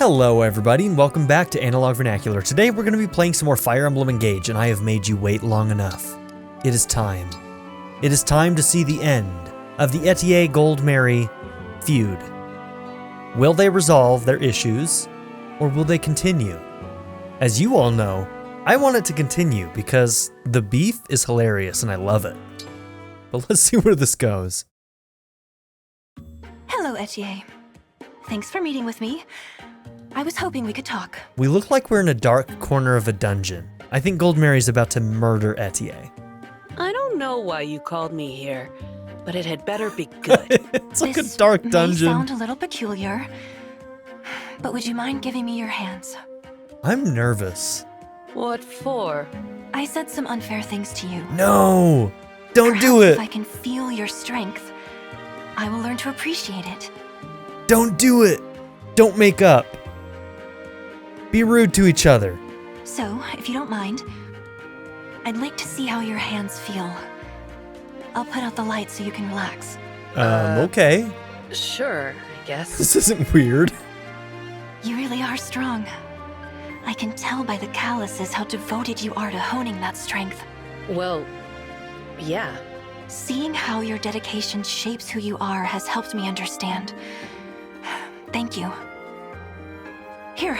Hello everybody and welcome back to Analog Vernacular. Today we're going to be playing some more Fire Emblem Engage, and I have made you wait long enough. It is time. It is time to see the end of the Etie and Goldmary feud. Will they resolve their issues, or will they continue? As you all know, I want it to continue because the beef is hilarious and I love it. But let's see where this goes. Hello, Etie. Thanks for meeting with me. I was hoping we could talk. We look like we're in a dark corner of a dungeon. I think Goldmary's about to murder Etie. I don't know why you called me here, but it had better be good. It's like a dark dungeon. This may sound a little peculiar, but would you mind giving me your hands? I'm nervous. What for? I said some unfair things to you. No! Don't do Perhaps it! If I can feel your strength, I will learn to appreciate it. Don't do it! Don't make up. Be rude to each other. So, if you don't mind, I'd like to see how your hands feel. I'll put out the light so you can relax. Okay. Sure, I guess. This isn't weird. You really are strong. I can tell by the calluses how devoted you are to honing that strength. Well, yeah. Seeing how your dedication shapes who you are has helped me understand. Thank you. Here,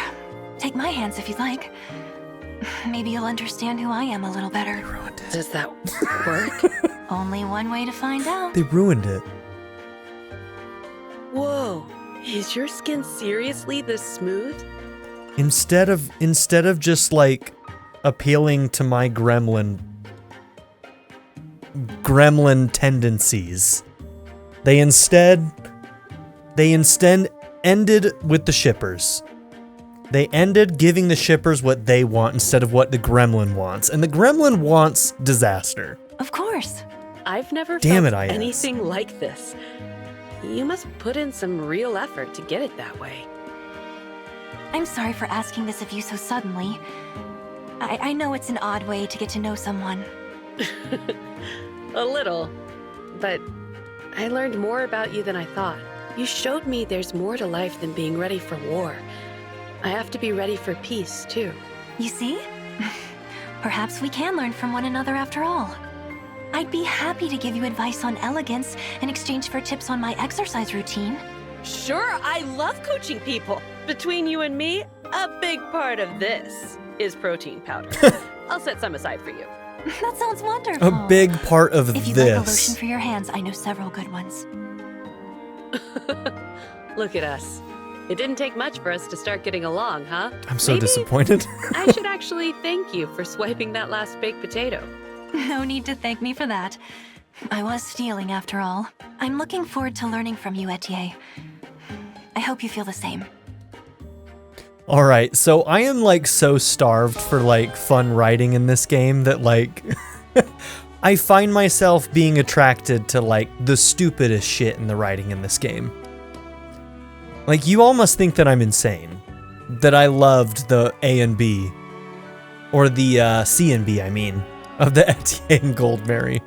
take my hands if you'd like. Maybe you'll understand who I am a little better. They ruined it. Does that work? Only one way to find out. They ruined it. Whoa, is your skin seriously this smooth? Instead of just like appealing to my gremlin tendencies, they instead ended with the shippers. They ended giving the shippers what they want instead of what the gremlin wants. And the gremlin wants disaster. Of course. I've never Damn felt it, IS. anything like this. You must put in some real effort to get it that way. I'm sorry for asking this of you so suddenly. I know it's an odd way to get to know someone. A little, but I learned more about you than I thought. You showed me there's more to life than being ready for war. I have to be ready for peace, too. You see? Perhaps we can learn from one another after all. I'd be happy to give you advice on elegance in exchange for tips on my exercise routine. Sure, I love coaching people. Between you and me, a big part of this is protein powder. I'll set some aside for you. That sounds wonderful. A big part of If you'd like a lotion this. for your hands, I know several good ones. Look at us. It didn't take much for us to start getting along, huh? I'm so Maybe disappointed. I should actually thank you for swiping that last baked potato. No need to thank me for that. I was stealing after all. I'm looking forward to learning from you, Etie. I hope you feel the same. All right, so I am like so starved for like fun writing in this game that like I find myself being attracted to like the stupidest shit in the writing in this game. Like you all must think that I'm insane, that I loved the A and B, or the C and B, I mean, of the Etie and Goldmary.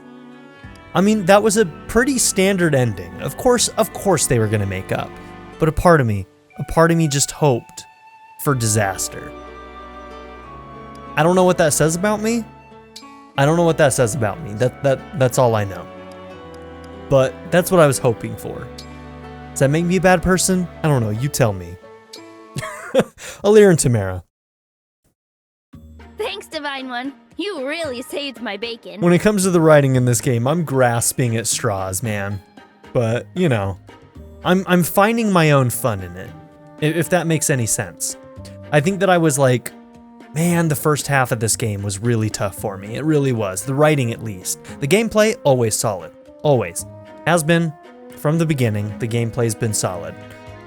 I mean, that was a pretty standard ending. Of course they were gonna make up, but a part of me just hoped for disaster. I don't know what that says about me. That's all I know. But that's what I was hoping for. Does that make me a bad person? I don't know, you tell me. Alir and Tamara. Thanks, Divine One. You really saved my bacon. When it comes to the writing in this game, I'm grasping at straws, man. But, you know, I'm finding my own fun in it, if that makes any sense. I think that I was like, man, the first half of this game was really tough for me. It really was. The writing, at least. The gameplay, always solid. Always. Has been. From the beginning, the gameplay's been solid.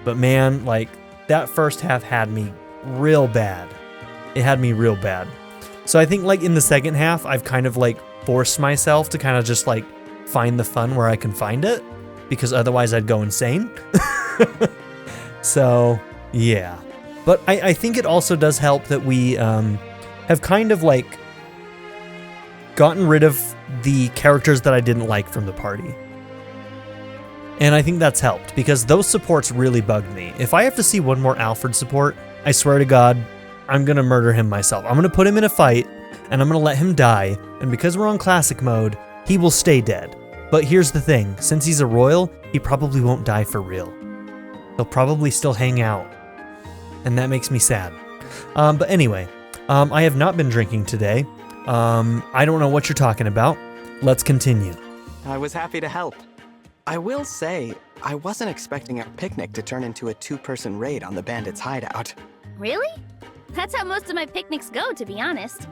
But man, like, that first half had me real bad. It had me real bad. So I think, like, in the second half, I've kind of, like, forced myself to kind of just, like, find the fun where I can find it. Because otherwise I'd go insane. So, yeah. But I think it also does help that we have kind of, like, gotten rid of the characters that I didn't like from the party. And I think that's helped, because those supports really bugged me. If I have to see one more Alfred support, I swear to God, I'm gonna murder him myself. I'm gonna put him in a fight, and I'm gonna let him die, and because we're on classic mode, he will stay dead. But here's the thing, since he's a royal, he probably won't die for real. He'll probably still hang out, and that makes me sad. But anyway, I have not been drinking today. I don't know what you're talking about. Let's continue. I was happy to help. I will say, I wasn't expecting our picnic to turn into a two-person raid on the bandits' hideout. Really? That's how most of my picnics go, to be honest.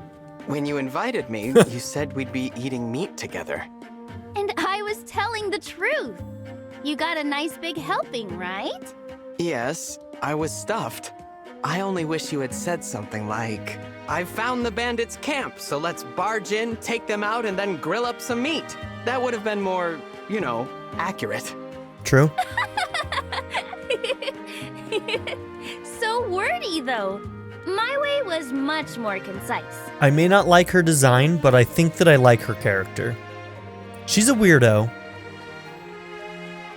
When you invited me, you said we'd be eating meat together. And I was telling the truth. You got a nice big helping, right? Yes, I was stuffed. I only wish you had said something like, "I've found the bandits' camp, so let's barge in, take them out, and then grill up some meat." That would have been more, you know, accurate. True. So wordy, though. My way was much more concise. I may not like her design, but I think that I like her character. She's a weirdo.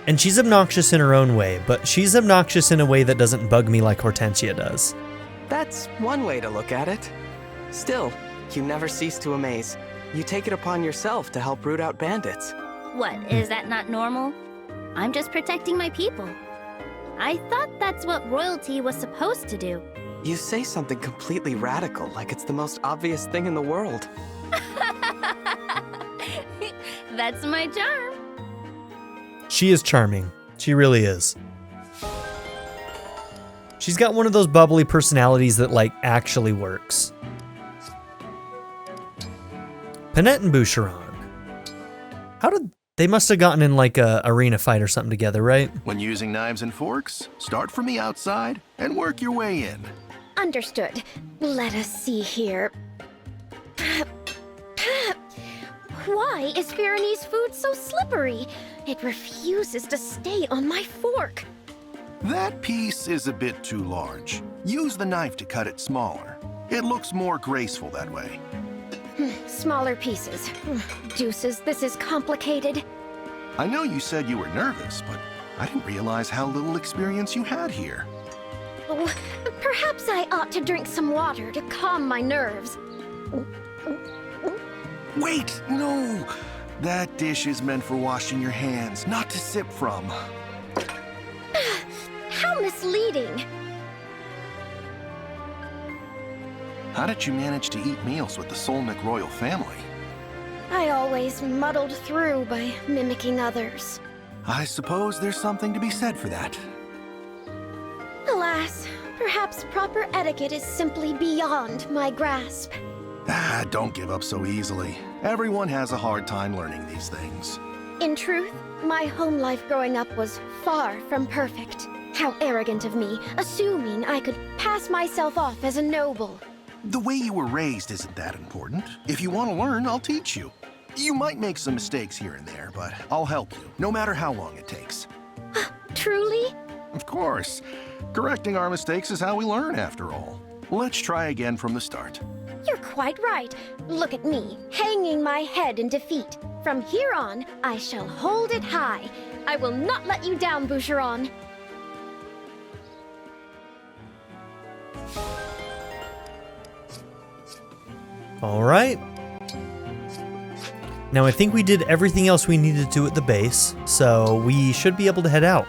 And she's obnoxious in her own way, but she's obnoxious in a way that doesn't bug me like Hortensia does. That's one way to look at it. Still, you never cease to amaze. You take it upon yourself to help root out bandits. What, is that not normal? I'm just protecting my people. I thought that's what royalty was supposed to do. You say something completely radical, like it's the most obvious thing in the world. That's my charm. She is charming. She really is. She's got one of those bubbly personalities that, like, actually works. Panette and Boucheron. They must have gotten in, like, a arena fight or something together, right? When using knives and forks, start from the outside and work your way in. Understood. Let us see here. Why is Ferrone's food so slippery? It refuses to stay on my fork. That piece is a bit too large. Use the knife to cut it smaller. It looks more graceful that way. Smaller pieces. Deuces, this is complicated. I know you said you were nervous, but I didn't realize how little experience you had here. Oh, perhaps I ought to drink some water to calm my nerves. Wait, no! That dish is meant for washing your hands, not to sip from. How misleading. How did you manage to eat meals with the Solnik royal family? I always muddled through by mimicking others. I suppose there's something to be said for that. Alas, perhaps proper etiquette is simply beyond my grasp. Don't give up so easily. Everyone has a hard time learning these things. In truth, my home life growing up was far from perfect. How arrogant of me, assuming I could pass myself off as a noble. The way you were raised isn't that important. If you want to learn, I'll teach you. You might make some mistakes here and there, but I'll help you, no matter how long it takes. Truly? Of course. Correcting our mistakes is how we learn, after all. Let's try again from the start. You're quite right. Look at me, hanging my head in defeat. From here on, I shall hold it high. I will not let you down, Boucheron. All right. Now I think we did everything else we needed to at the base, so we should be able to head out.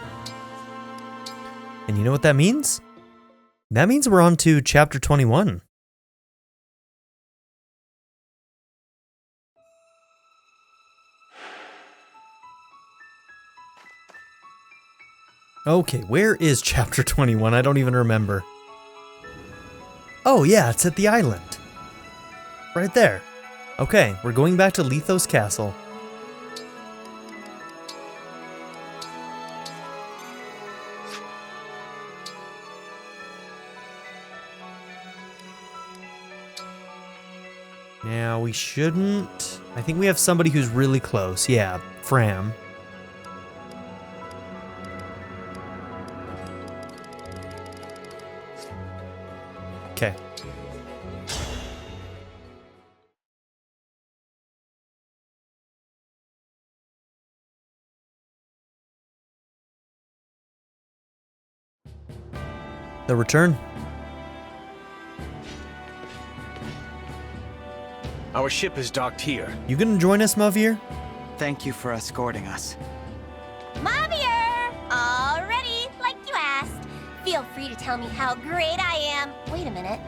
And you know what that means? That means we're on to chapter 21. Okay, where is chapter 21? I don't even remember. Oh yeah, it's at the island. Right there. Okay, we're going back to Lythos Castle. Now we shouldn't... I think we have somebody who's really close. Yeah, Fram. Okay. The return. Our ship is docked here. You gonna join us, Mavier? Thank you for escorting us. Mavier! All ready, like you asked. Feel free to tell me how great I am. Wait a minute.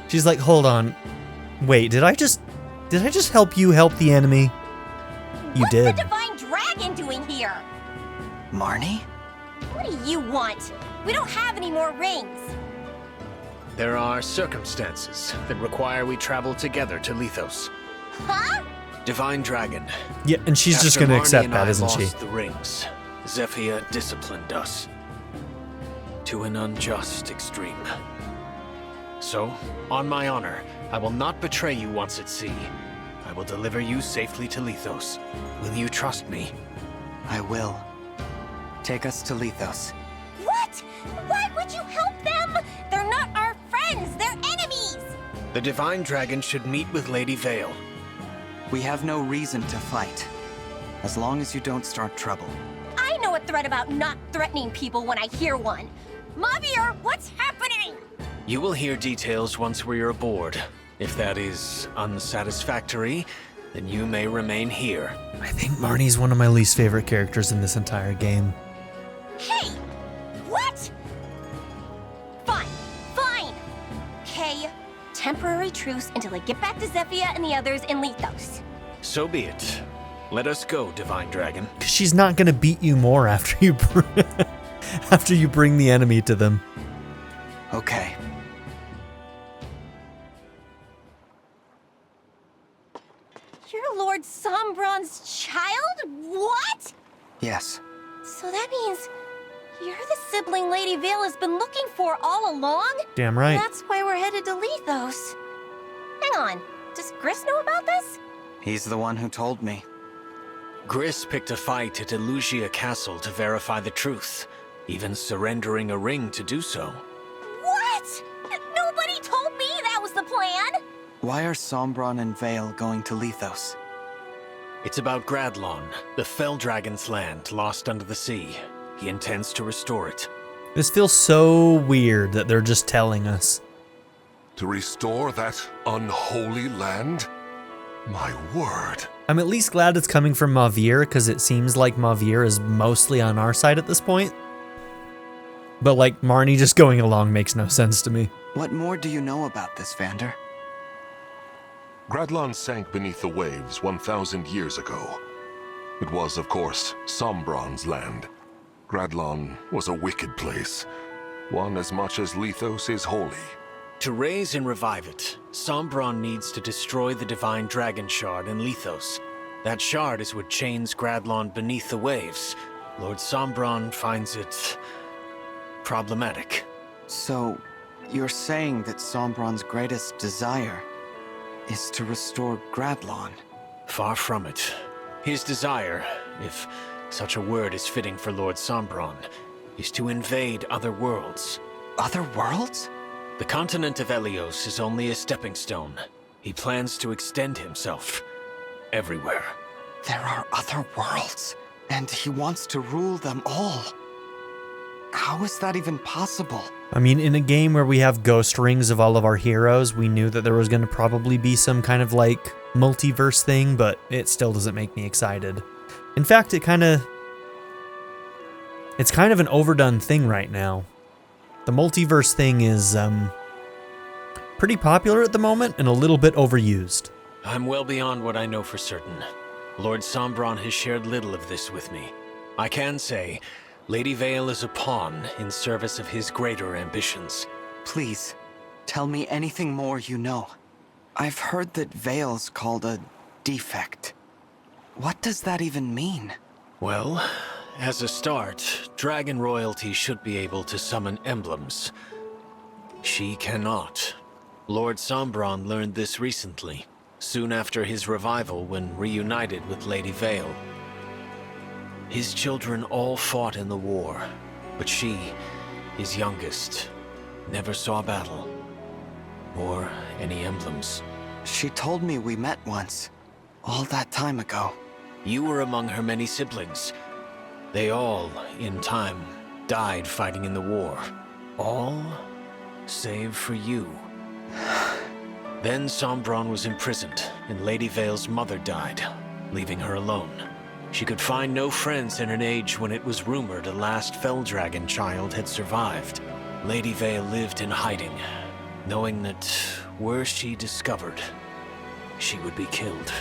She's like, hold on. Wait, did I just help you help the enemy? You did. What's the Divine Dragon doing here? Marnie? What do you want? We don't have any more rings. There are circumstances that require we travel together to Lythos. Huh? Divine Dragon. Yeah, and she's just After gonna Marnie accept and that, I isn't she? lost the rings, Zephyr disciplined us to an unjust extreme. So, on my honor, I will not betray you once at sea. I will deliver you safely to Lythos. Will you trust me? I will. Take us to Lythos. What? Why would you help them? They're not our friends, they're enemies! The Divine Dragon should meet with Lady Vale. We have no reason to fight. As long as you don't start trouble. I know a threat about not threatening people when I hear one. Mavier, what's happening? You will hear details once we're aboard. If that is unsatisfactory, then you may remain here. I think Marnie's one of my least favorite characters in this entire game. Hey! What? Fine. Fine. Okay. Temporary truce until I get back to Zephyr and the others in Lythos. So be it. Let us go, Divine Dragon. 'Cause she's not gonna beat you more after you after you bring the enemy to them. Okay. You're Lord Sombron's child? What? Yes. So that means you're the sibling Lady Vale has been looking for all along? Damn right. That's why we're headed to Lythos. Hang on, does Gris know about this? He's the one who told me. Gris picked a fight at Elusia Castle to verify the truth, even surrendering a ring to do so. What? Nobody told me that was the plan! Why are Sombron and Vale going to Lythos? It's about Gradlon, the Fell Dragon's land lost under the sea. He intends to restore it. This feels so weird that they're just telling us. To restore that unholy land? My word. I'm at least glad it's coming from Mavier, because it seems like Mavier is mostly on our side at this point. But like, Marnie just going along makes no sense to me. What more do you know about this, Vander? Gradlon sank beneath the waves 1,000 years ago. It was, of course, Sombron's land. Gradlon was a wicked place, one as much as Lythos is holy. To raise and revive it, Sombron needs to destroy the Divine Dragon Shard in Lythos. That shard is what chains Gradlon beneath the waves. Lord Sombron finds it problematic. So, you're saying that Sombron's greatest desire is to restore Gradlon? Far from it. His desire, if such a word is fitting for Lord Sombron, is to invade other worlds. Other worlds? The Continent of Elyos is only a stepping stone. He plans to extend himself everywhere. There are other worlds, and he wants to rule them all. How is that even possible? I mean, in a game where we have ghost rings of all of our heroes, we knew that there was going to probably be some kind of like multiverse thing, but it still doesn't make me excited. In fact, it's kind of an overdone thing right now. The multiverse thing is pretty popular at the moment and a little bit overused. I'm well beyond what I know for certain. Lord Sombron has shared little of this with me. I can say, Lady Vale is a pawn in service of his greater ambitions. Please, tell me anything more you know. I've heard that Vale's called a defect. What does that even mean? Well, as a start, Dragon Royalty should be able to summon emblems. She cannot. Lord Sombron learned this recently, soon after his revival when reunited with Lady Vale. His children all fought in the war, but she, his youngest, never saw battle, or any emblems. She told me we met once, all that time ago. You were among her many siblings. They all, in time, died fighting in the war. All save for you. Then Sombron was imprisoned, and Lady Vale's mother died, leaving her alone. She could find no friends in an age when it was rumored a last Felldragon child had survived. Lady Vale lived in hiding, knowing that were she discovered, she would be killed.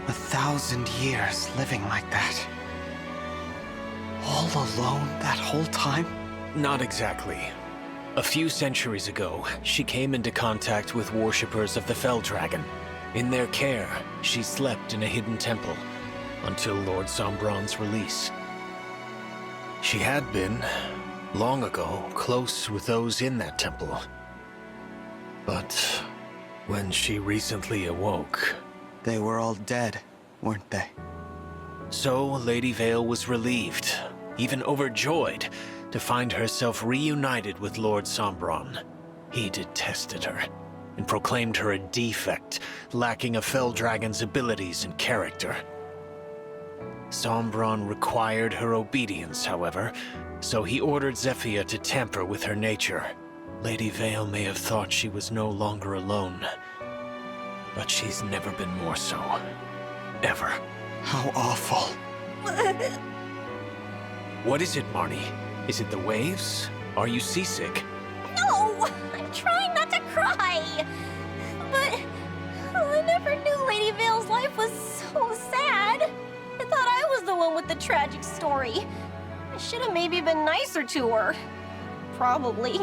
1,000 years living like that. All alone that whole time? Not exactly. A few centuries ago, she came into contact with worshippers of the Felldragon. In their care, she slept in a hidden temple until Lord Sombron's release. She had been, long ago, close with those in that temple. But when she recently awoke... They were all dead, weren't they? So Lady Vale was relieved, even overjoyed, to find herself reunited with Lord Sombron. He detested her, and proclaimed her a defect, lacking a Felldragon's abilities and character. Sombron required her obedience, however, so he ordered Zephyr to tamper with her nature. Lady Vale may have thought she was no longer alone, but she's never been more so. Ever. How awful. What is it, Marnie? Is it the waves? Are you seasick? No! I'm trying not to cry! But I never knew Lady Vale's life was so sad. I thought I was the one with the tragic story. I should have maybe been nicer to her. Probably.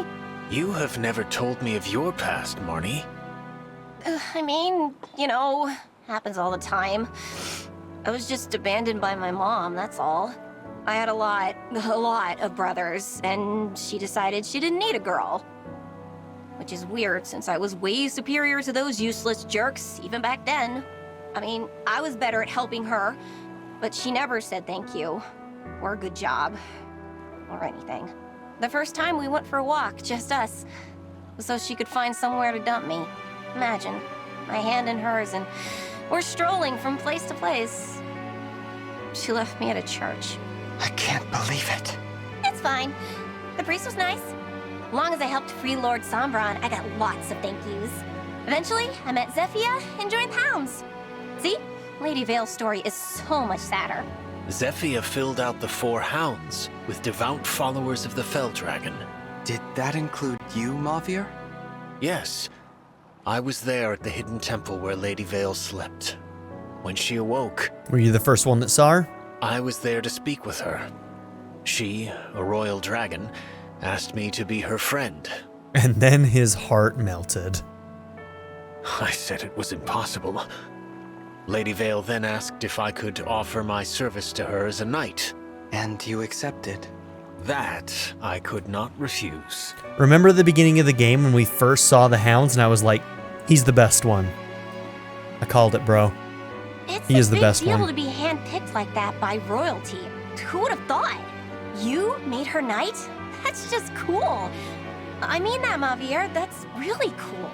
You have never told me of your past, Marnie. I mean, you know, happens all the time. I was just abandoned by my mom, that's all. I had a lot of brothers, and she decided she didn't need a girl. Which is weird, since I was way superior to those useless jerks, even back then. I mean, I was better at helping her, but she never said thank you, or good job, or anything. The first time we went for a walk, just us, so she could find somewhere to dump me. Imagine, my hand in hers, and we're strolling from place to place. She left me at a church. I can't believe it. It's fine. The priest was nice. As long as I helped free Lord Sombron, I got lots of thank yous. Eventually, I met Zephyr and joined the Hounds. See? Lady Vale's story is so much sadder. Zephyr filled out the 4 hounds with devout followers of the Felldragon. Did that include you, Mavir? Yes. I was there at the hidden temple where Lady Vale slept. When she awoke... Were you the first one that saw her? I was there to speak with her. She, a royal dragon, asked me to be her friend. And then his heart melted. I said it was impossible. Lady Vale then asked if I could offer my service to her as a knight. And you accepted? That I could not refuse. Remember the beginning of the game when we first saw the Hounds and I was like, he's the best one. I called it, bro. It's He is the best a big deal one. to be handpicked like that by royalty. Who would have thought? You made her knight? That's just cool. I mean that, Mavir. That's really cool.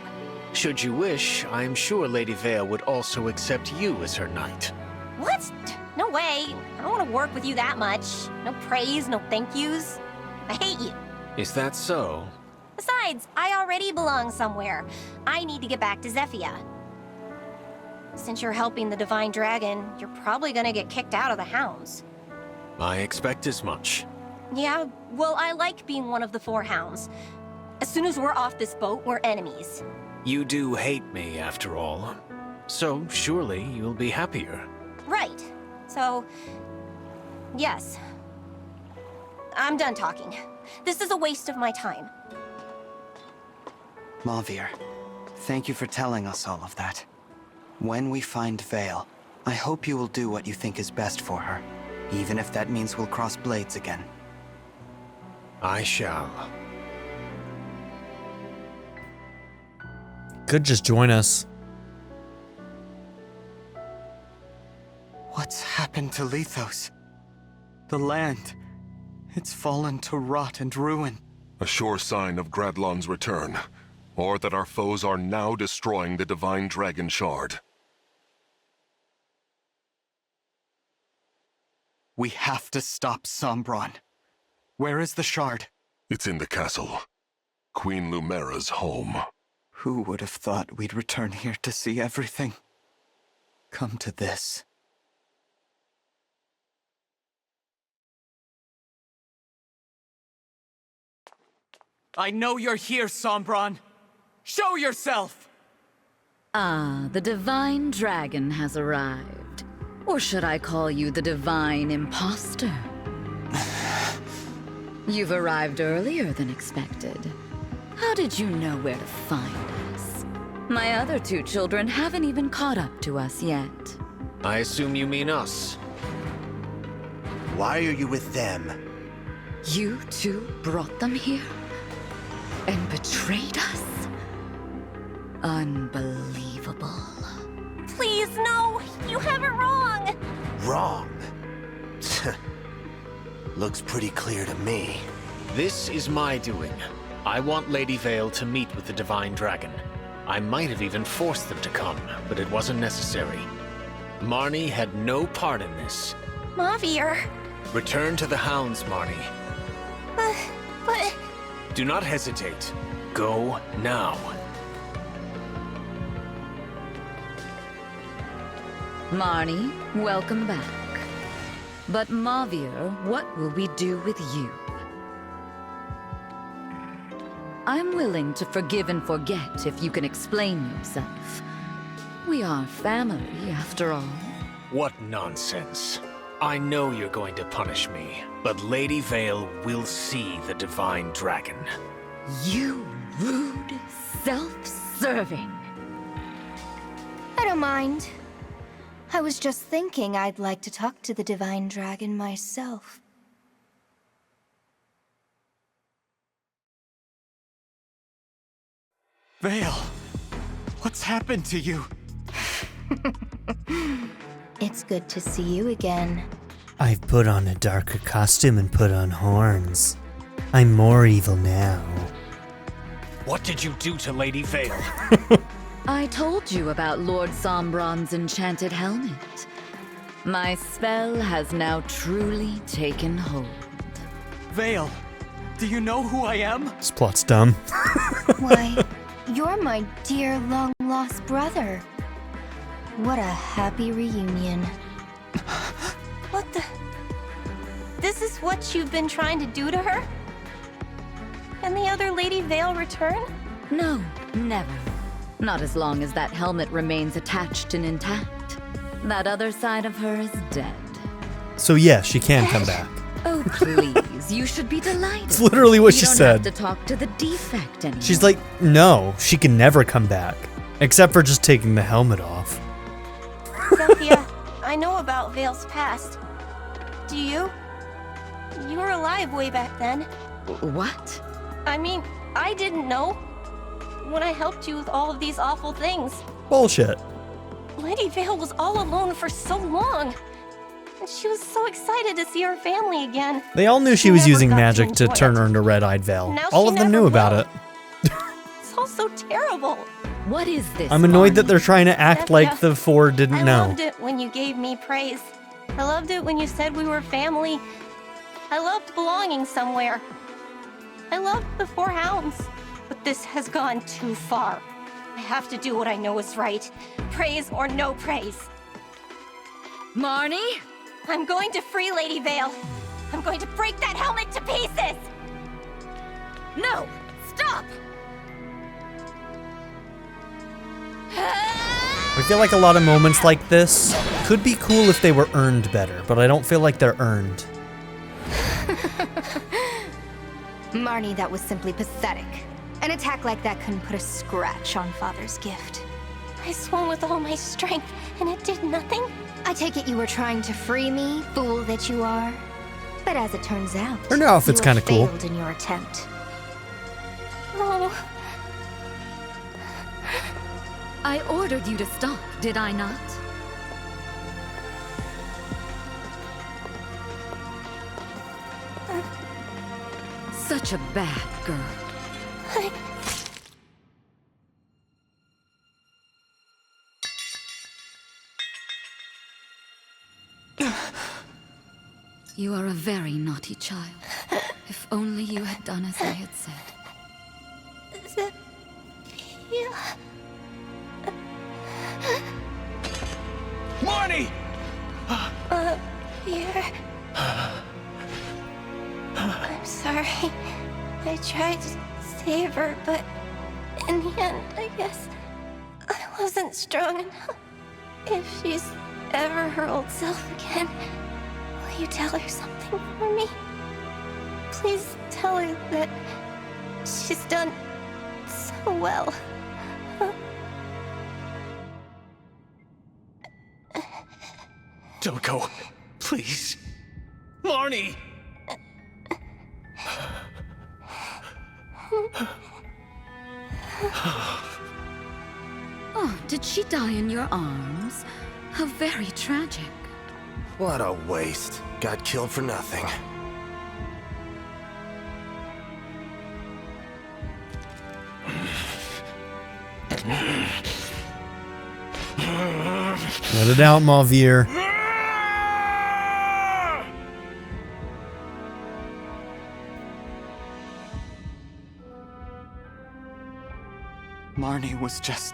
Should you wish, I am sure Lady Vale would also accept you as her knight. What? No way. I don't want to work with you that much. No praise, no thank yous. I hate you. Is that so? Besides, I already belong somewhere. I need to get back to Zephyr. Since you're helping the Divine Dragon, you're probably gonna get kicked out of the Hounds. I expect as much. Yeah, well, I like being one of the 4 Hounds. As soon as we're off this boat, we're enemies. You do hate me, after all. So surely you'll be happier. Right. So, yes. I'm done talking. This is a waste of my time. Mavir, thank you for telling us all of that. When we find Vale, I hope you will do what you think is best for her, even if that means we'll cross blades again. I shall. Could just join us. What's happened to Lythos? The land. It's fallen to rot and ruin. A sure sign of Gradlon's return, or that our foes are now destroying the Divine Dragon Shard. We have to stop Sombron. Where is the shard? It's in the castle. Queen Lumera's home. Who would have thought we'd return here to see everything come to this? I know you're here, Sombron! Show yourself! Ah, the Divine Dragon has arrived. Or should I call you the Divine Imposter? You've arrived earlier than expected. How did you know where to find us? My other two children haven't even caught up to us yet. I assume you mean us. Why are you with them? You two brought them here? And betrayed us? Unbelievable. Please, no! You have it wrong! Wrong? Looks pretty clear to me. This is my doing. I want Lady Vale to meet with the Divine Dragon. I might have even forced them to come, but it wasn't necessary. Marnie had no part in this. Mavier. Return to the hounds, Marnie. But... Do not hesitate. Go now. Marnie, welcome back. But Mavier, what will we do with you? I'm willing to forgive and forget if you can explain yourself. We are family, after all. What nonsense. I know you're going to punish me, but Lady Vale will see the Divine Dragon. You rude, self-serving. I don't mind. I was just thinking I'd like to talk to the Divine Dragon myself. Vale, what's happened to you? It's good to see you again. I've put on a darker costume and put on horns. I'm more evil now. What did you do to Lady Vale? I told you about Lord Sombron's enchanted helmet. My spell has now truly taken hold. Vale, do you know who I am? This plot's dumb. Why, you're my dear long-lost brother. What a happy reunion. What the... This is what you've been trying to do to her? Can the other Lady Vale return? No, never. Not as long as that helmet remains attached and intact. That other side of her is dead. So yes, she can come back. Oh, please, you should be delighted. It's literally what she said. You don't have to talk to the defect anymore. She's like, no, she can never come back. Except for just taking the helmet off. Sophia, I know about Vale's past. Do you? You were alive way back then. What? I mean, I didn't know. When I helped you with all of these awful things. Bullshit. Lady Vale was all alone for so long. And she was so excited to see her family again. They all knew she was using magic to turn her into Red-Eyed Vale. Now All she of them never knew about will. it. It's all so terrible. What is this? I'm annoyed Marnie? that they're trying to act like the four didn't I know. loved it when you gave me praise. I loved it when you said we were family. I loved belonging somewhere. I loved the four hounds. But this has gone too far. I have to do what I know is right. Praise or no praise. Marnie? I'm going to free Lady Vale. I'm going to break that helmet to pieces! No! Stop! I feel like a lot of moments like this could be cool if they were earned better, but I don't feel like they're earned. Marnie, that was simply pathetic. An attack like that couldn't put a scratch on Father's gift. I swung with all my strength, and it did nothing? I take it you were trying to free me, fool that you are. But as it turns out, Her new outfit's you kind of have cool. failed in your attempt. No. I ordered you to stop, did I not? Such a bad girl. You are a very naughty child. If only you had done as I had said. Marnie! Here. I'm sorry. I tried to save her, but in the end, I guess I wasn't strong enough. If she's ever her old self again, will you tell her something for me? Please tell her that she's done so well. Don't go. Please. Marnie! Oh, did she die in your arms? How very tragic. What a waste. Got killed for nothing. Let it out, Mauvir. Marnie was just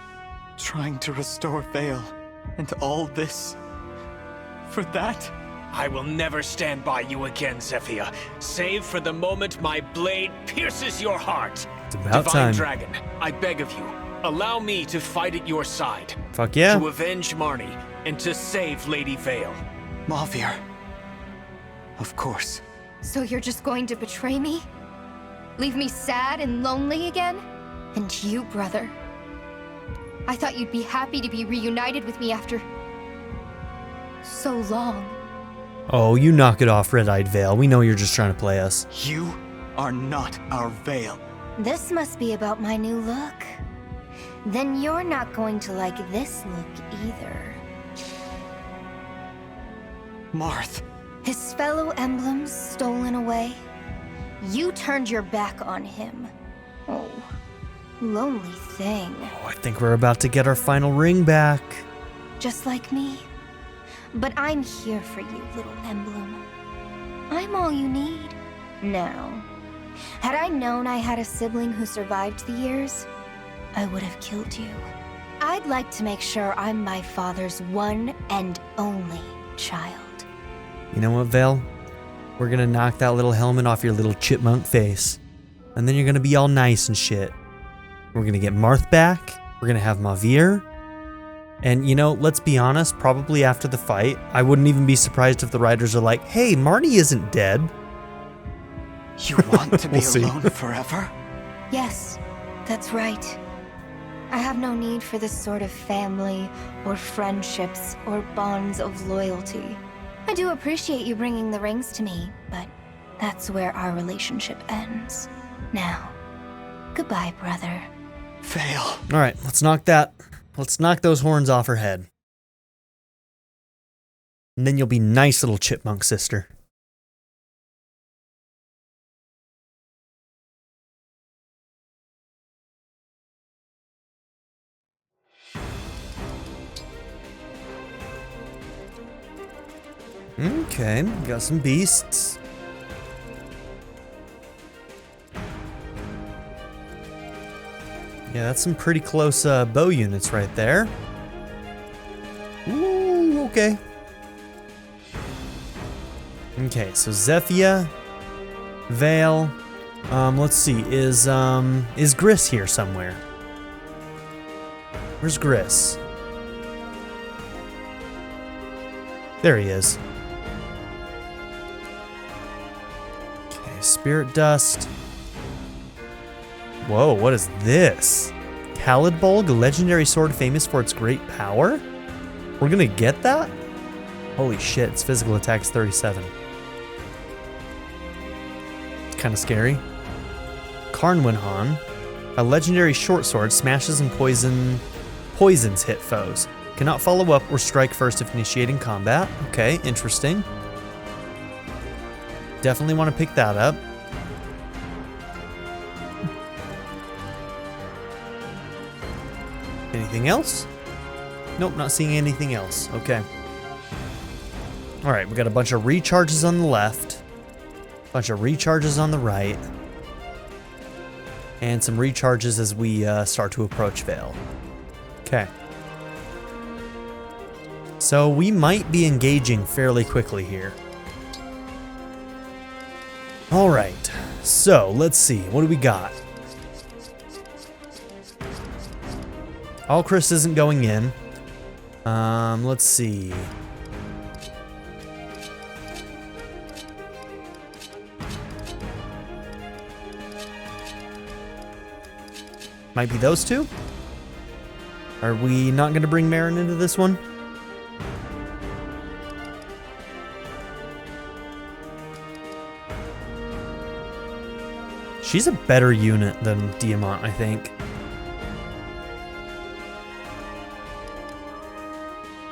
trying to restore Vale, and all this for that? I will never stand by you again, Zephyr, save for the moment my blade pierces your heart. It's about Divine time. Dragon, I beg of you, allow me to fight at your side. Fuck yeah. To avenge Marnie and to save Lady Vale. Mauvir. Of course. So you're just going to betray me? Leave me sad and lonely again? And you, brother. I thought you'd be happy to be reunited with me after so long. Oh, you knock it off, Red-Eyed Vale. We know you're just trying to play us. You are not our Vale. This must be about my new look. Then you're not going to like this look either. Marth. His fellow emblems stolen away. You turned your back on him. Oh, lonely thing. Oh, I think we're about to get our final ring back. Just like me. But I'm here for you, little emblem. I'm all you need. Now, had I known I had a sibling who survived the years, I would have killed you. I'd like to make sure I'm my father's one and only child. You know what, Vale? We're gonna knock that little helmet off your little chipmunk face. And then you're gonna be all nice and shit. We're gonna get Marth back. We're gonna have Mauvir. And you know, let's be honest, probably after the fight, I wouldn't even be surprised if the writers are like, hey, Marnie isn't dead. You want to be We'll alone forever? Yes, that's right. I have no need for this sort of family, or friendships, or bonds of loyalty. I do appreciate you bringing the rings to me, but that's where our relationship ends. Now, goodbye, brother. Vale. Alright, let's knock those horns off her head. And then you'll be nice little chipmunk sister. Okay, got some beasts. Yeah, that's some pretty close bow units right there. Ooh, okay. Okay, so Zephyr, Vale. Let's see, is Gris here somewhere? Where's Gris? There he is. Okay, Spirit Dust. Whoa, what is this? Khalidbolg, a legendary sword famous for its great power? We're gonna get that? Holy shit, its physical attack's 37. It's kind of scary. Karnwinhan, a legendary short sword, smashes and poisons hit foes. Cannot follow up or strike first if initiating combat. Okay, interesting. Definitely want to pick that up. Anything else? Nope, not seeing anything else. Okay. Alright, we got a bunch of recharges on the left. Bunch of recharges on the right. And some recharges as we start to approach Vale. Okay. So we might be engaging fairly quickly here. Alright, so let's see. What do we got? Alchrist isn't going in. Let's see. Might be those two? Are we not going to bring Marin into this one? She's a better unit than Diamant, I think.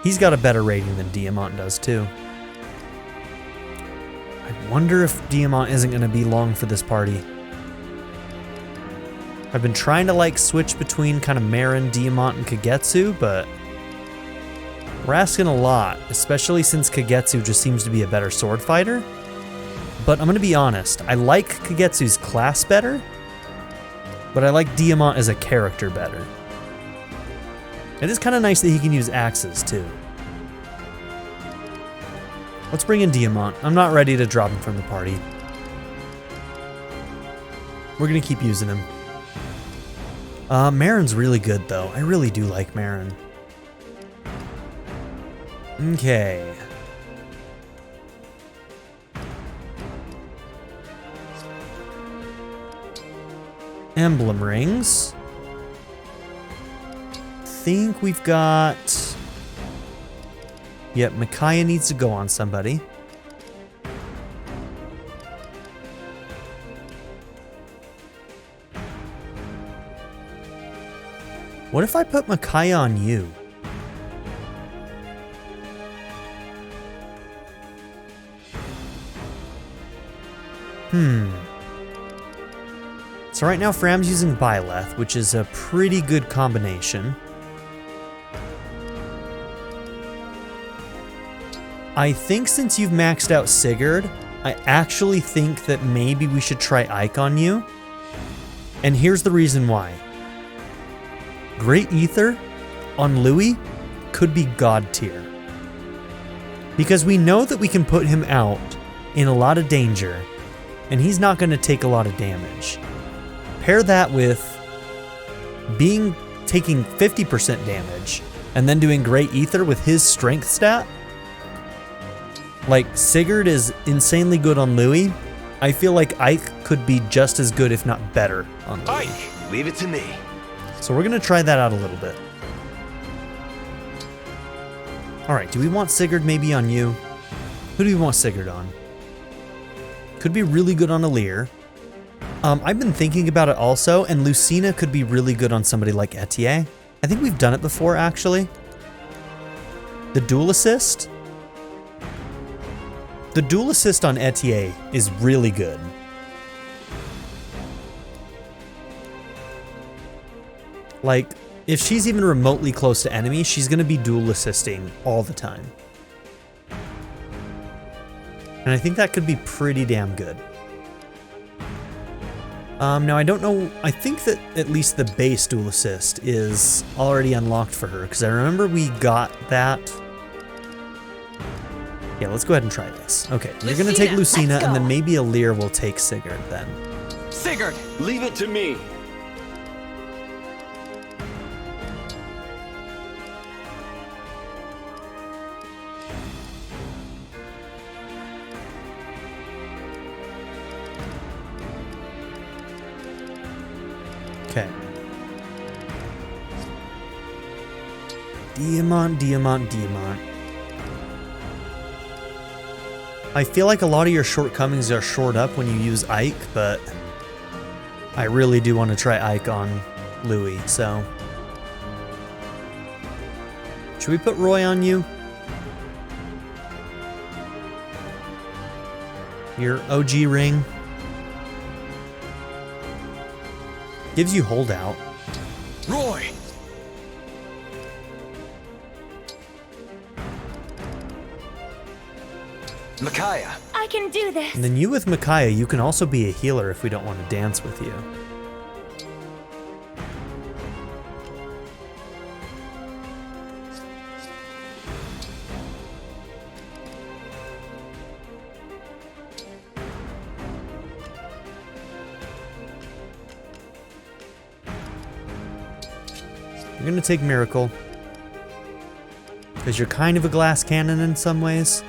He's got a better rating than Diamant does, too. I wonder if Diamant isn't going to be long for this party. I've been trying to, like, switch between kind of Marin, Diamant, and Kagetsu, but we're asking a lot, especially since Kagetsu just seems to be a better sword fighter. But I'm going to be honest, I like Kagetsu's class better, but I like Diamant as a character better. It is kind of nice that he can use axes, too. Let's bring in Diamant. I'm not ready to drop him from the party. We're going to keep using him. Marin's really good, though. I really do like Marin. Okay. Emblem Rings. Think we've got... Yep, Micaiah needs to go on somebody. What if I put Micaiah on you? So right now Fram's using Byleth, which is a pretty good combination. I think since you've maxed out Sigurd, I actually think that maybe we should try Ike on you. And here's the reason why. Great Ether on Louis could be God tier. Because we know that we can put him out in a lot of danger, and he's not going to take a lot of damage. Pair that with taking 50% damage and then doing Great Ether with his strength stat. Like, Sigurd is insanely good on Louis. I feel like Ike could be just as good, if not better, on Louis. Ike, leave it to me. So we're going to try that out a little bit. Alright, do we want Sigurd maybe on you? Who do we want Sigurd on? Could be really good on Alir. I've been thinking about it also, and Lucina could be really good on somebody like Etie. I think we've done it before, actually. The dual assist? The dual assist on Etie is really good. Like, if she's even remotely close to enemies, she's going to be dual assisting all the time. And I think that could be pretty damn good. Now, I don't know, I think that at least the base dual assist is already unlocked for her, because I remember we got that. Yeah, let's go ahead and try this. Okay, you're going to take Lucina, and then maybe Alir will take Sigurd then. Sigurd, leave it to me. Okay. Diamant. I feel like a lot of your shortcomings are shored up when you use Ike, but I really do want to try Ike on Louis, so. Should we put Roy on you? Your OG ring. Gives you holdout. Roy! Micaiah. I can do this. And then you with Micaiah, you can also be a healer if we don't want to dance with you. You're gonna take Miracle. Because you're kind of a glass cannon in some ways.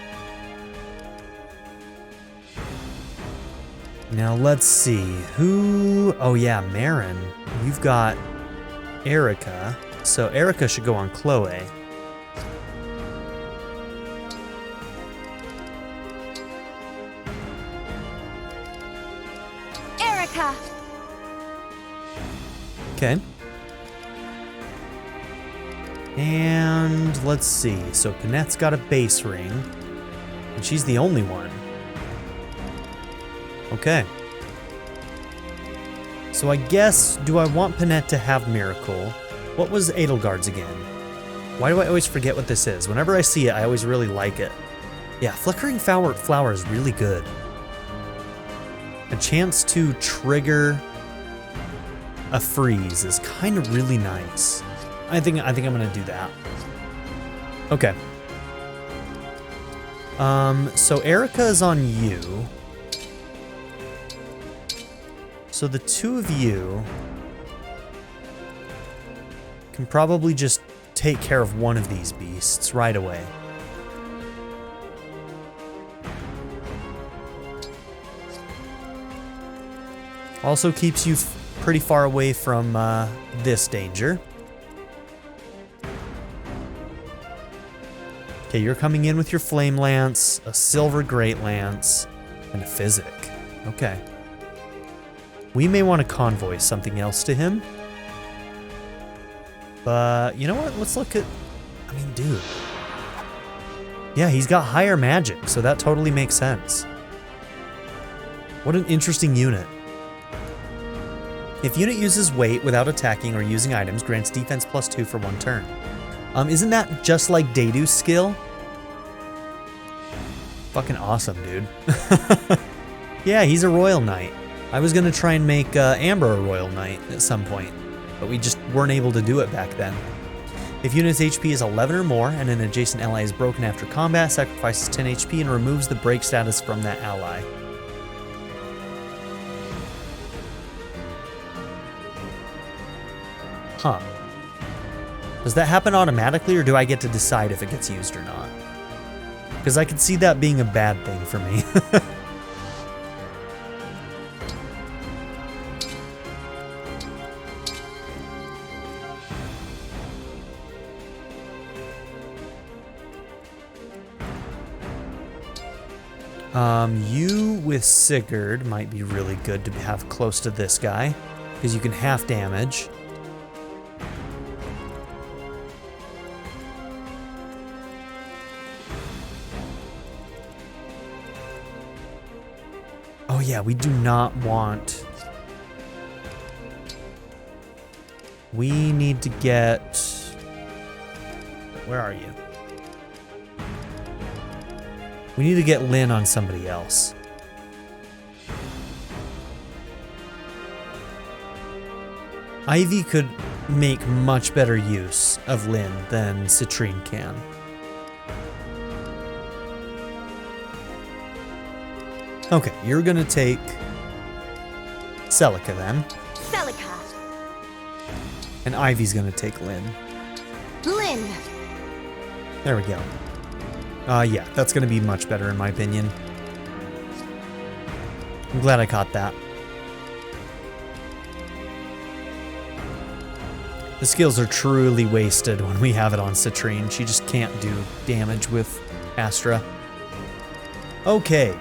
Now let's see. Who... Oh yeah, Marin. You've got Erica. So Erica should go on Chloe. Erica! Okay. And let's see. So Panette's got a base ring. And she's the only one. Okay. So I guess, do I want Panette to have Miracle? What was Edelgard's again? Why do I always forget what this is? Whenever I see it, I always really like it. Yeah, Flickering Flower is really good. A chance to trigger a freeze is kind of really nice. I think I'm gonna do that. Okay. So Erica is on you. So the two of you can probably just take care of one of these beasts right away. Also keeps you pretty far away from this danger. Okay, you're coming in with your Flame Lance, a Silver Great Lance, and a Physic. Okay. We may want to convoy something else to him. But, you know what? Let's look at... I mean, dude. Yeah, he's got higher magic, so that totally makes sense. What an interesting unit. If unit uses weight without attacking or using items, grants defense +2 for 1 turn. Isn't that just like Deidu's skill? Fucking awesome, dude. Yeah, he's a Royal Knight. I was gonna try and make Amber a Royal Knight at some point, but we just weren't able to do it back then. If unit's HP is 11 or more and an adjacent ally is broken after combat, sacrifices 10 HP and removes the break status from that ally. Huh. Does that happen automatically, or do I get to decide if it gets used or not? Because I could see that being a bad thing for me. You with Sigurd might be really good to have close to this guy, because you can half damage. Oh yeah, we do not want... We need to get... Where are you? We need to get Lynn on somebody else. Ivy could make much better use of Lynn than Citrine can. Okay, you're gonna take Celica then. Celica. And Ivy's gonna take Lynn. Lynn. There we go. Yeah, that's gonna be much better in my opinion. I'm glad I caught that. The skills are truly wasted when we have it on Citrine. She just can't do damage with Astra. Okay.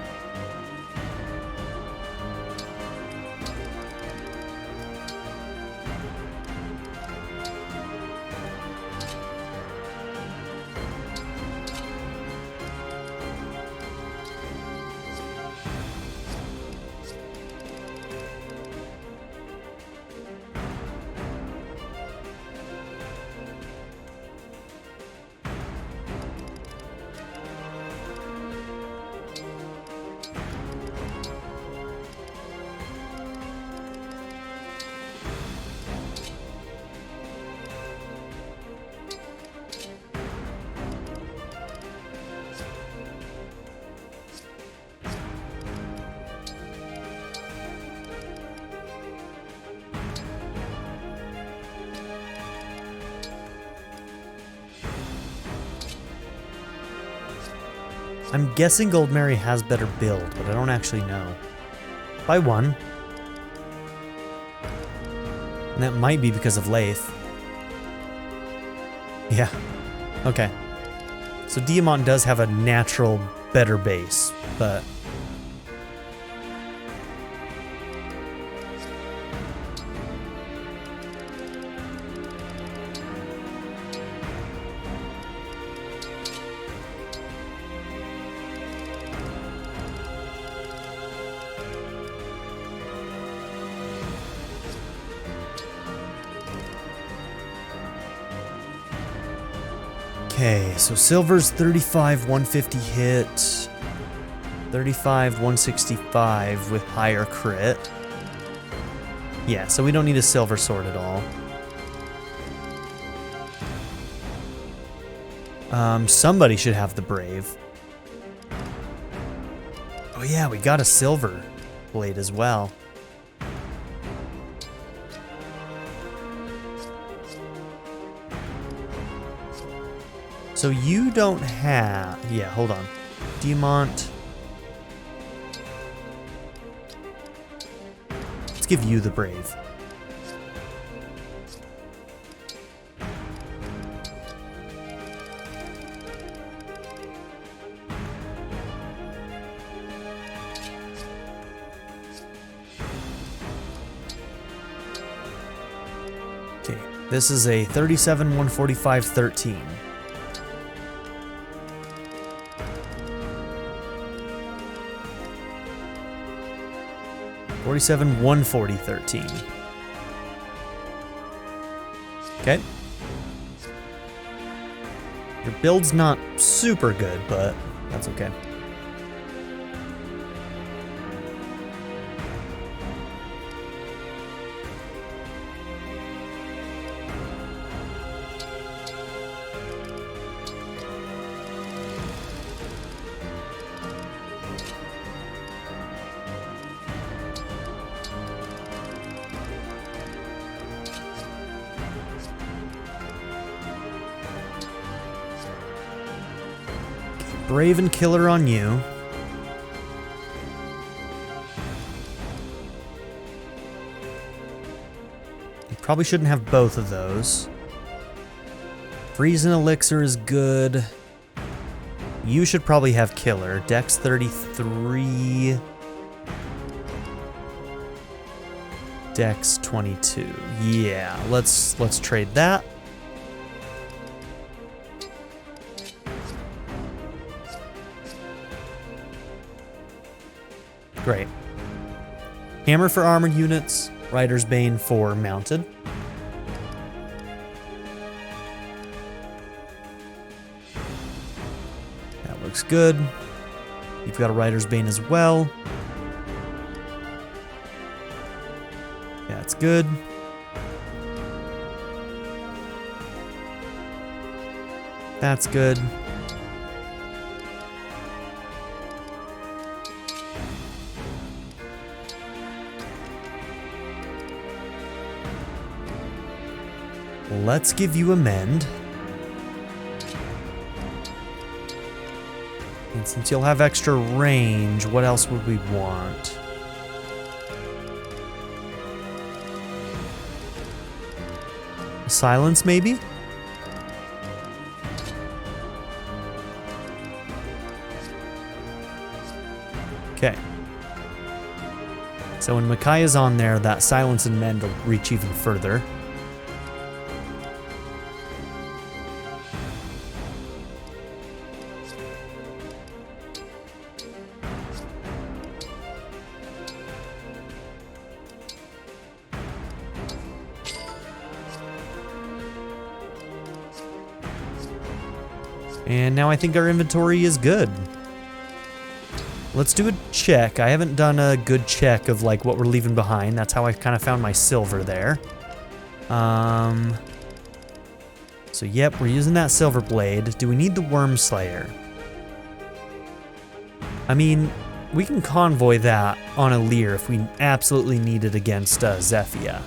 I'm guessing Goldmary has better build, but I don't actually know. By 1. And that might be because of Lyth. Yeah. Okay. So Diamant does have a natural better base, but... Okay, so silver's 35, 150 hit, 35, 165 with higher crit. Yeah, so we don't need a silver sword at all. Somebody should have the brave. Oh yeah, we got a silver blade as well. So you don't have... Yeah, hold on. Diamant. Let's give you the brave. Okay, this is a 37, 145, 13. $47, 140, 13. Okay. Your build's not super good, but that's okay. Brave and Killer on you. You probably shouldn't have both of those. Freeze and Elixir is good. You should probably have Killer. Dex 33. Dex 22. Yeah, let's trade that. Great. Hammer for armored units, Rider's Bane for mounted. That looks good. You've got a Rider's Bane as well. That's good. That's good. Let's give you Amend. And since you'll have extra range, what else would we want? Silence, maybe? Okay. So when Micaiah's on there, that Silence and Mend will reach even further. And now I think our inventory is good. Let's do a check. I haven't done a good check of like what we're leaving behind. That's how I kind of found my silver there. So yep, we're using that silver blade. Do we need the Worm Slayer? I mean, we can convoy that on a Lear if we absolutely need it against Zephyia.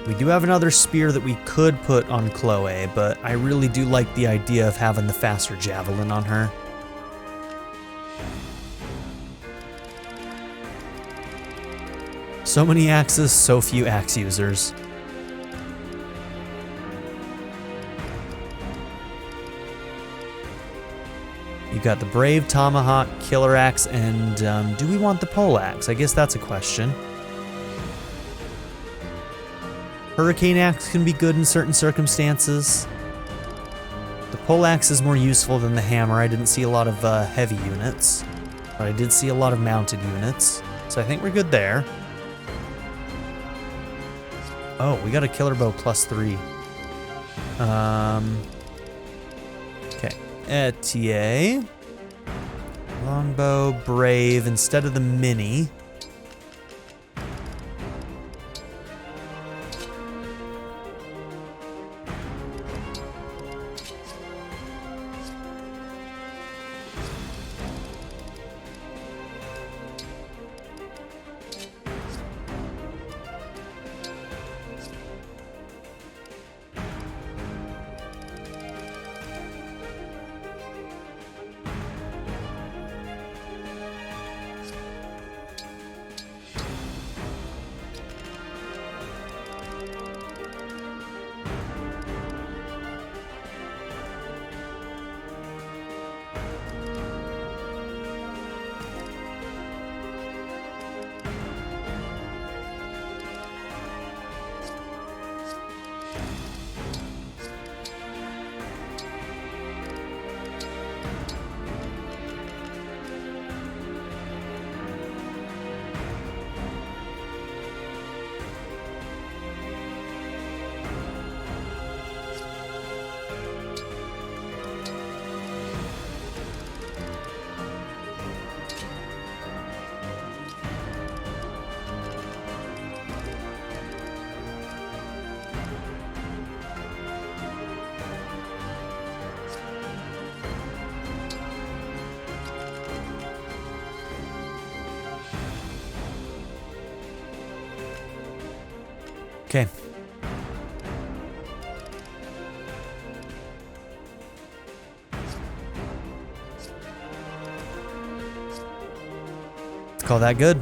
We do have another spear that we could put on Chloe, but I really do like the idea of having the faster javelin on her. So many axes, so few axe users. You got the Brave, Tomahawk, Killer Axe, and do we want the Pole Axe? I guess that's a question. Hurricane Axe can be good in certain circumstances. The Pole Axe is more useful than the hammer. I didn't see a lot of heavy units, but I did see a lot of mounted units, so I think we're good there. Oh, we got a Killer Bow +3. Okay. Etie. Longbow, Brave, instead of the Mini. Okay. Let's call that good.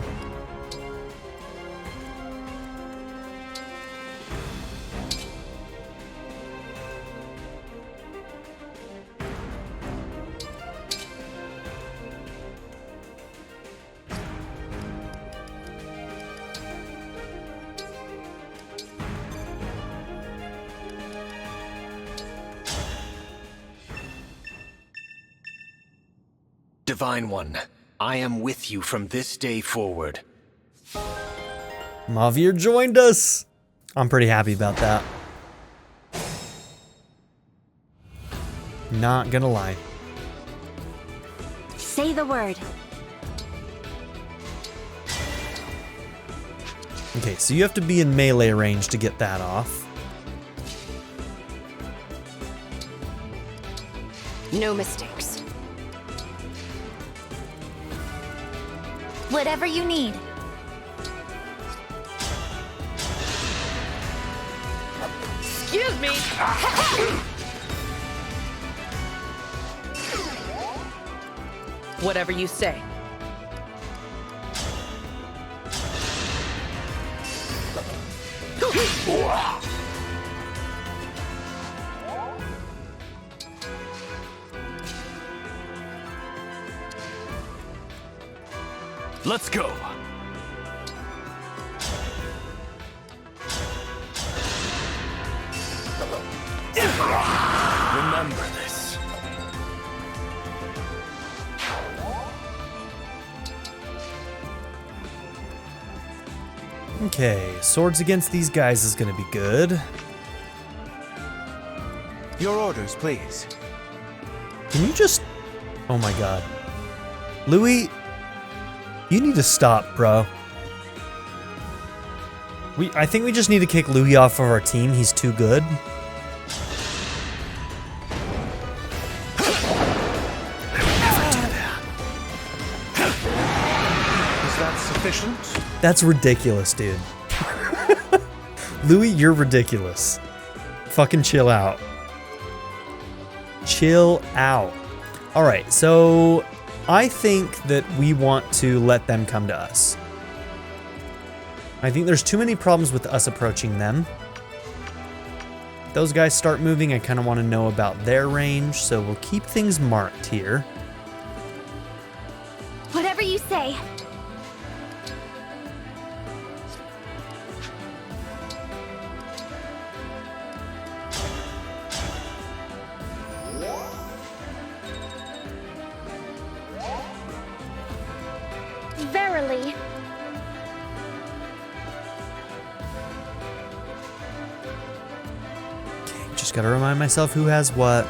Divine One, I am with you from this day forward. Mavir joined us. I'm pretty happy about that. Not gonna lie. Say the word. Okay, so you have to be in melee range to get that off. No mistakes. Whatever you need. Excuse me! Whatever you say. Let's go! Remember this. Okay, swords against these guys is gonna be good. Your orders, please. Can you just... Oh my god. Louis, you need to stop, bro. I think we just need to kick Louis off of our team. He's too good. Is that sufficient? That's ridiculous, dude. Louis, you're ridiculous. Fucking chill out. Chill out. All right, so I think that we want to let them come to us. I think there's too many problems with us approaching them. Those guys start moving, I kind of want to know about their range, so we'll keep things marked here. Whatever you say. Verily. Just gotta remind myself who has what.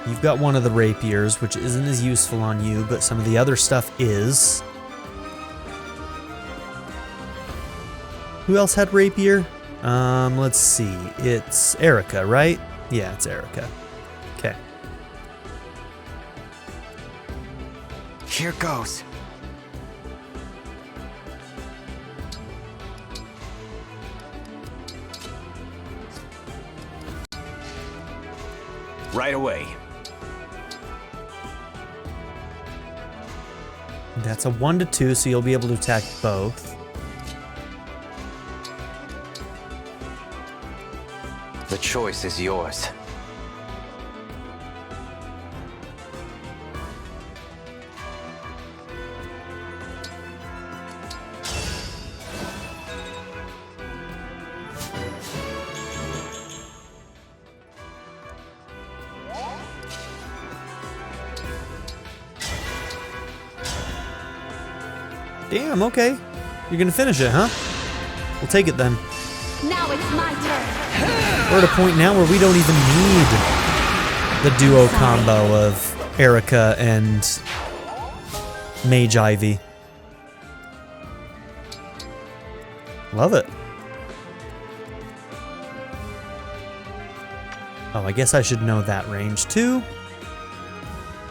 You've got one of the rapiers, which isn't as useful on you, but some of the other stuff is. Who else had rapier? Let's see. It's Erica, right? Yeah, it's Erica. Okay. Here goes. Right away. That's a 1 to 2, so you'll be able to attack both. The choice is yours. Damn, okay. You're gonna finish it, huh? We'll take it then. Now it's my turn. We're at a point now where we don't even need the duo combo of Erica and Mage Ivy. Love it. Oh, I guess I should know that range too.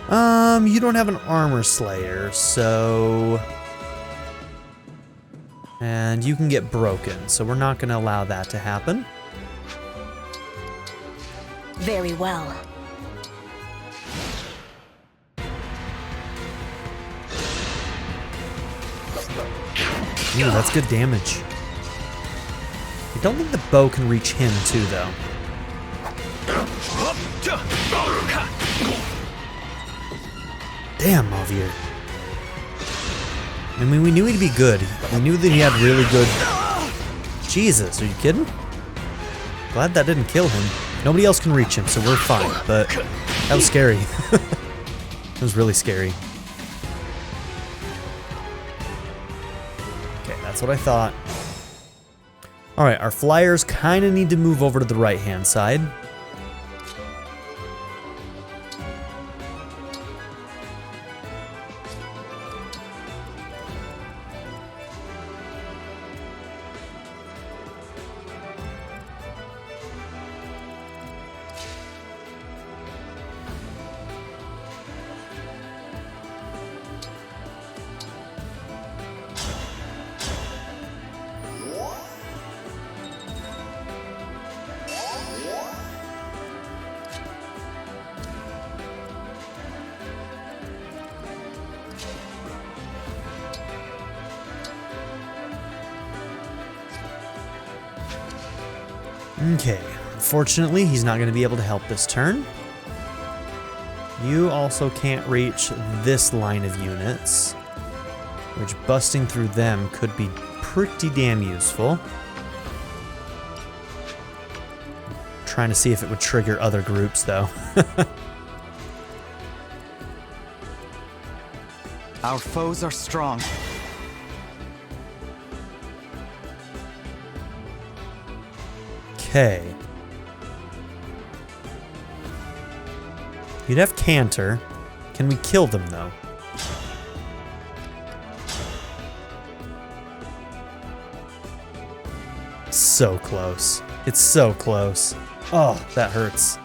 You don't have an armor slayer, so... And you can get broken, so we're not going to allow that to happen. Very well. Ooh, that's good damage. I don't think the bow can reach him too, though. Damn, Mavier. I mean, we knew he'd be good. We knew that he had really good... Jesus, are you kidding? Glad that didn't kill him. Nobody else can reach him, so we're fine, but that was scary. It was really scary. Okay, that's what I thought. Alright, our flyers kind of need to move over to the right-hand side. Okay, unfortunately, he's not going to be able to help this turn. You also can't reach this line of units, which busting through them could be pretty damn useful. Trying to see if it would trigger other groups, though. Our foes are strong. Okay. You'd have Cantor. Can we kill them, though? So close. It's so close. Oh, that hurts.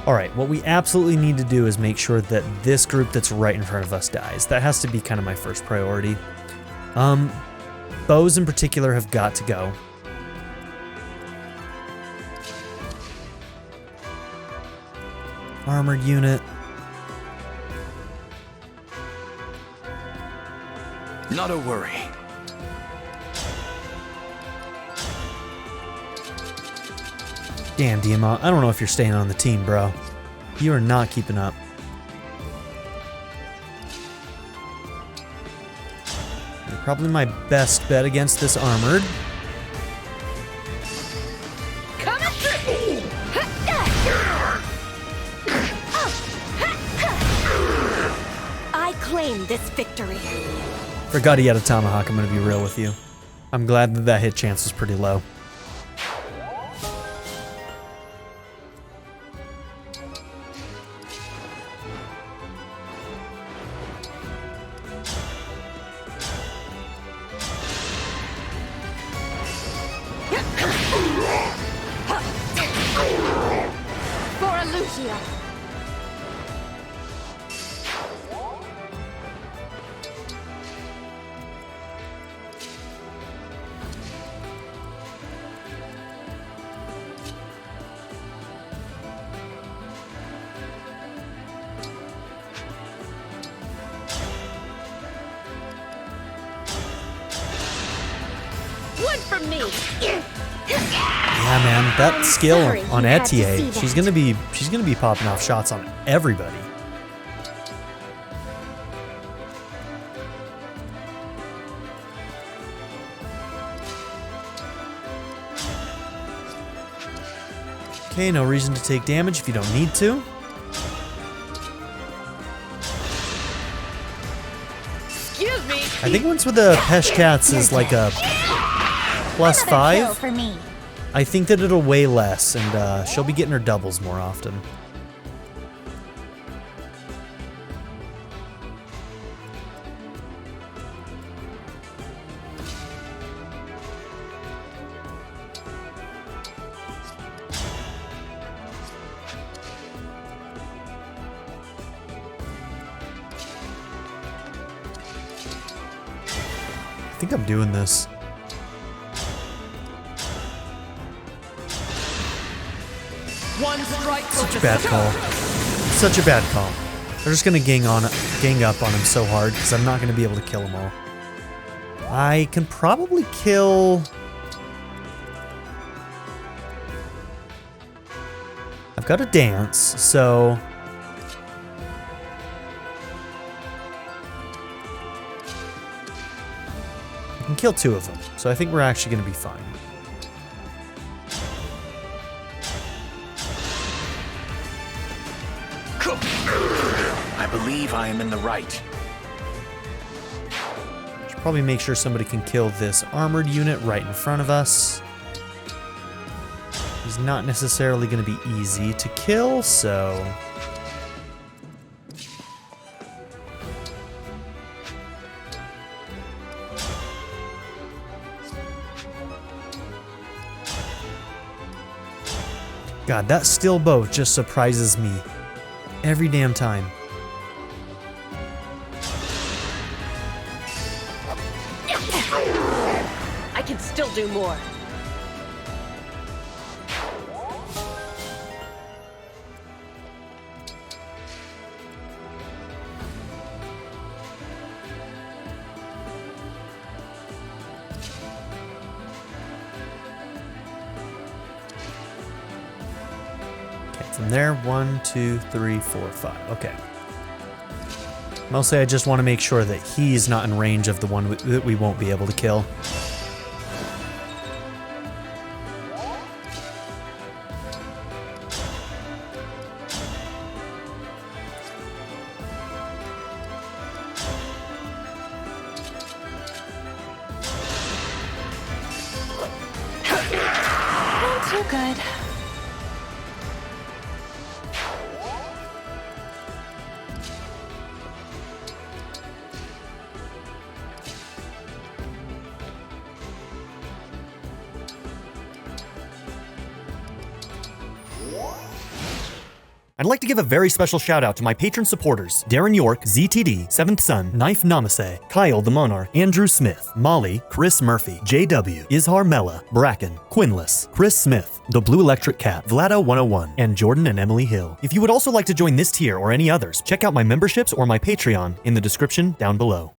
Alright, what we absolutely need to do is make sure that this group that's right in front of us dies. That has to be kind of my first priority. Bows in particular have got to go. Armored unit. Not a worry. Damn, Diamant. I don't know if you're staying on the team, bro. You are not keeping up. You're probably my best bet against this armored. Coming through! I claim this victory. Forgot he had a tomahawk, I'm gonna be real with you. I'm glad that that hit chance was pretty low. For Lucia. One from me. Yeah, man, that skill Sorry, on you had to Etie, see she's that. gonna be popping off shots on everybody. Okay, no reason to take damage if you don't need to. Excuse me. I think once with the Peshcats is like a +5. For me. I think that it'll weigh less, and she'll be getting her doubles more often. I think I'm doing this. One strike. Such a bad call. Such a bad call. They're just gonna gang up on him so hard because I'm not gonna be able to kill them all. I can probably kill. I've got a dance, so. I can kill 2 of them, so I think we're actually gonna be fine. I believe I am in the right. Should probably make sure somebody can kill this armored unit right in front of us. He's not necessarily going to be easy to kill, so... God, that steel bow just surprises me every damn time. I can still do more. From there, 1, 2, 3, 4, 5. Okay. Mostly I just want to make sure that he's not in range of the one that we won't be able to kill. Not too good. I'd like to give a very special shout out to my patron supporters, Darren York, ZTD, 7th Son, Knife Namaste, Kyle the Monarch, Andrew Smith, Molly, Chris Murphy, JW, Izhar Mella, Bracken, Quinless, Chris Smith, The Blue Electric Cat, Vlado101, and Jordan and Emily Hill. If you would also like to join this tier or any others, check out my memberships or my Patreon in the description down below.